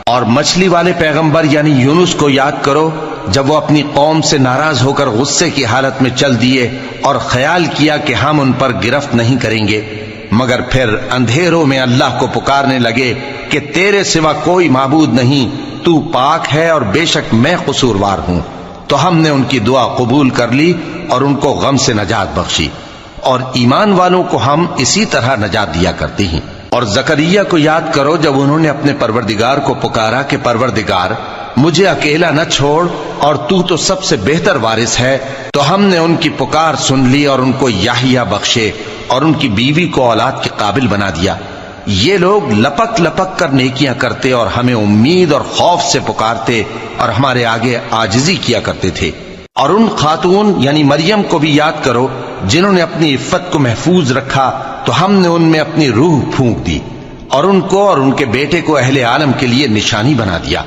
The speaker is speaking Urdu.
اور مچھلی والے پیغمبر یعنی یونس کو یاد کرو جب وہ اپنی قوم سے ناراض ہو کر غصے کی حالت میں چل دیے اور خیال کیا کہ ہم ان پر گرفت نہیں کریں گے، مگر پھر اندھیروں میں اللہ کو پکارنے لگے کہ تیرے سوا کوئی معبود نہیں، تو پاک ہے اور بے شک میں قصوروار ہوں، تو ہم نے ان کی دعا قبول کر لی اور ان کو غم سے نجات بخشی، اور ایمان والوں کو ہم اسی طرح نجات دیا کرتے ہیں۔ اور زکریا کو یاد کرو جب انہوں نے اپنے پروردگار کو پکارا کہ پروردگار مجھے اکیلا نہ چھوڑ اور تو سب سے بہتر وارث ہے، تو ہم نے ان کی پکار سن لی اور ان کو یحییٰ بخشے اور ان کی بیوی کو اولاد کے قابل بنا دیا۔ یہ لوگ لپک لپک کر نیکیاں کرتے اور ہمیں امید اور خوف سے پکارتے اور ہمارے آگے عاجزی کیا کرتے تھے۔ اور ان خاتون یعنی مریم کو بھی یاد کرو جنہوں نے اپنی عفت کو محفوظ رکھا، تو ہم نے ان میں اپنی روح پھونک دی اور ان کو اور ان کے بیٹے کو اہل عالم کے لیے نشانی بنا دیا۔